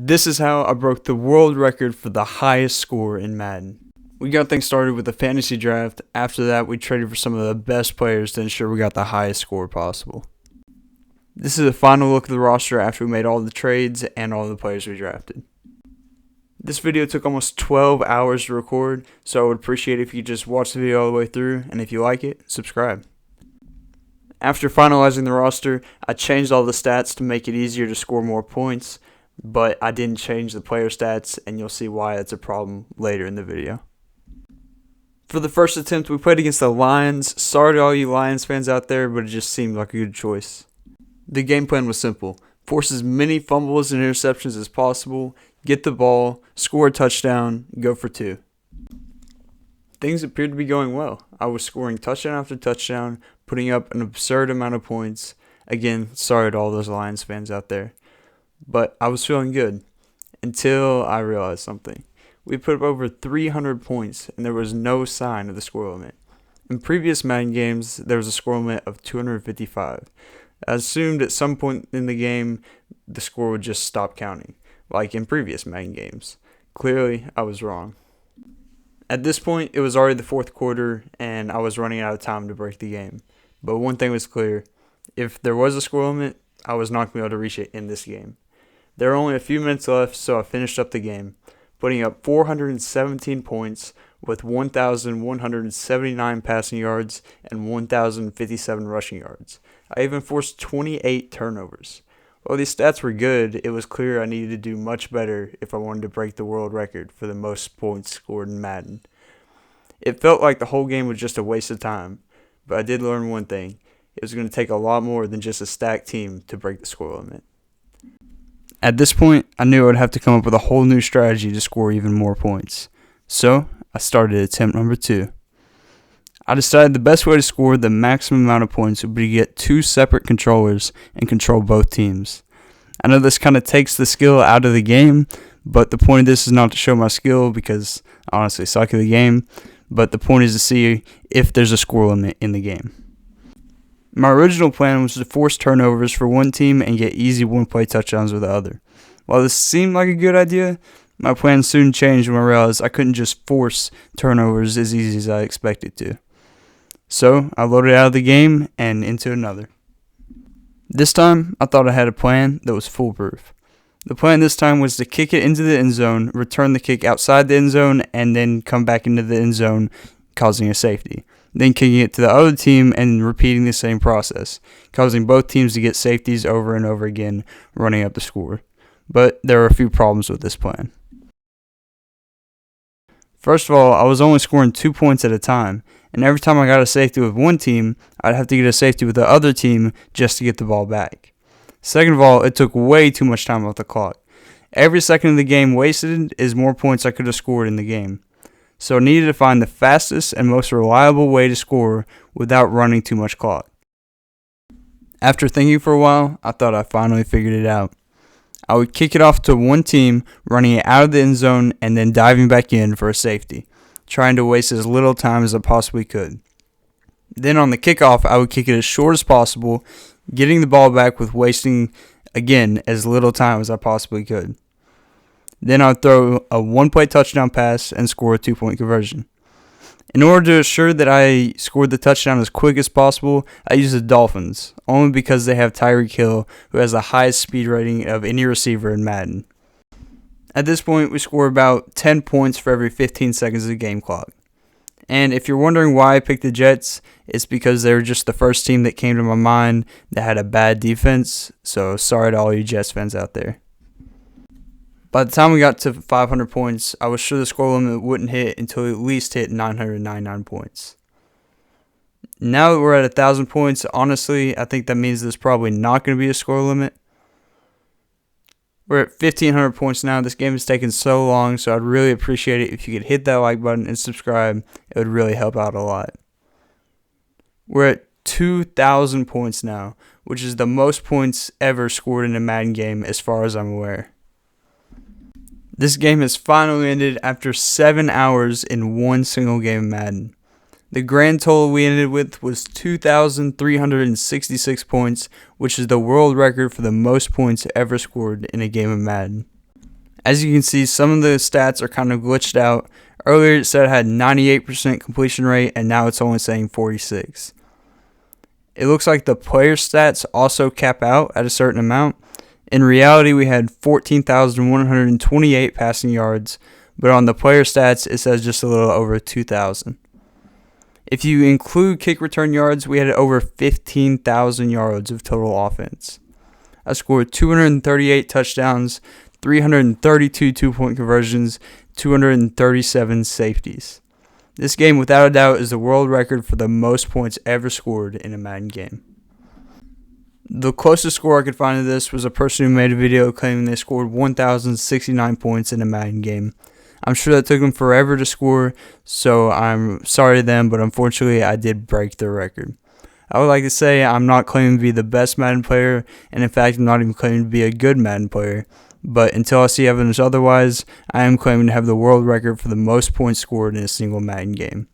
This is how I broke the world record for the highest score in Madden. We got things started with a fantasy draft. After that, we traded for some of the best players to ensure we got the highest score possible. This is a final look at the roster after we made all the trades and all the players we drafted. This video took almost 12 hours to record, so I would appreciate it if you just watch the video all the way through, and if you like it, subscribe. After finalizing the roster, I changed all the stats to make it easier to score more points, but I didn't change the player stats, and you'll see why that's a problem later in the video. For the first attempt, we played against the Lions. Sorry to all you Lions fans out there, but it just seemed like a good choice. The game plan was simple. Force as many fumbles and interceptions as possible, get the ball, score a touchdown, go for two. Things appeared to be going well. I was scoring touchdown after touchdown, putting up an absurd amount of points. Again, sorry to all those Lions fans out there. But I was feeling good until I realized something. We put up over 300 points, and there was no sign of the score limit. In previous Madden games, there was a score limit of 255. I assumed at some point in the game, the score would just stop counting, like in previous Madden games. Clearly, I was wrong. At this point, it was already the fourth quarter, and I was running out of time to break the game. But one thing was clear. If there was a score limit, I was not going to be able to reach it in this game. There were only a few minutes left, so I finished up the game, putting up 417 points with 1,179 passing yards and 1,057 rushing yards. I even forced 28 turnovers. While these stats were good, it was clear I needed to do much better if I wanted to break the world record for the most points scored in Madden. It felt like the whole game was just a waste of time, but I did learn one thing. It was going to take a lot more than just a stacked team to break the score limit. At this point, I knew I would have to come up with a whole new strategy to score even more points. So, I started attempt number 2. I decided the best way to score the maximum amount of points would be to get 2 separate controllers and control both teams. I know this kind of takes the skill out of the game, but the point of this is not to show my skill because I honestly suck at the game, but the point is to see if there's a score limit in the game. My original plan was to force turnovers for one team and get easy one-play touchdowns with the other. While this seemed like a good idea, my plan soon changed when I realized I couldn't just force turnovers as easy as I expected to. So, I loaded out of the game and into another. This time, I thought I had a plan that was foolproof. The plan this time was to kick it into the end zone, return the kick outside the end zone, and then come back into the end zone, causing a safety. Then kicking it to the other team and repeating the same process, causing both teams to get safeties over and over again, running up the score. But there were a few problems with this plan. First of all, I was only scoring 2 points at a time, and every time I got a safety with one team, I'd have to get a safety with the other team just to get the ball back. Second of all, it took way too much time off the clock. Every second of the game wasted is more points I could have scored in the game. So I needed to find the fastest and most reliable way to score without running too much clock. After thinking for a while, I thought I finally figured it out. I would kick it off to one team, running it out of the end zone, and then diving back in for a safety, trying to waste as little time as I possibly could. Then on the kickoff, I would kick it as short as possible, getting the ball back with wasting, again, as little time as I possibly could. Then I would throw a one-play touchdown pass and score a 2-point conversion. In order to assure that I scored the touchdown as quick as possible, I used the Dolphins, only because they have Tyreek Hill, who has the highest speed rating of any receiver in Madden. At this point, we score about 10 points for every 15 seconds of the game clock. And if you're wondering why I picked the Jets, it's because they were just the first team that came to my mind that had a bad defense, so sorry to all you Jets fans out there. By the time we got to 500 points, I was sure the score limit wouldn't hit until we at least hit 999 points. Now that we're at 1,000 points, honestly, I think that means there's probably not going to be a score limit. We're at 1,500 points now. This game has taken so long, so I'd really appreciate it if you could hit that like button and subscribe. It would really help out a lot. We're at 2,000 points now, which is the most points ever scored in a Madden game as far as I'm aware. This game has finally ended after 7 hours in one single game of Madden. The grand total we ended with was 2,366 points, which is the world record for the most points ever scored in a game of Madden. As you can see, some of the stats are kind of glitched out. Earlier it said it had 98% completion rate, and now it's only saying 46. It looks like the player stats also cap out at a certain amount. In reality, we had 14,128 passing yards, but on the player stats, it says just a little over 2,000. If you include kick return yards, we had over 15,000 yards of total offense. I scored 238 touchdowns, 332 two-point conversions, 237 safeties. This game, without a doubt, is the world record for the most points ever scored in a Madden game. The closest score I could find to this was a person who made a video claiming they scored 1,069 points in a Madden game. I'm sure that took them forever to score, so I'm sorry to them, but unfortunately I did break the record. I would like to say I'm not claiming to be the best Madden player, and in fact I'm not even claiming to be a good Madden player, but until I see evidence otherwise, I am claiming to have the world record for the most points scored in a single Madden game.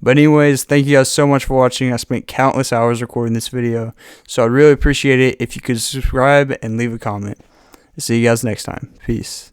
But anyways, thank you guys so much for watching. I spent countless hours recording this video, so I'd really appreciate it if you could subscribe and leave a comment. See you guys next time. Peace.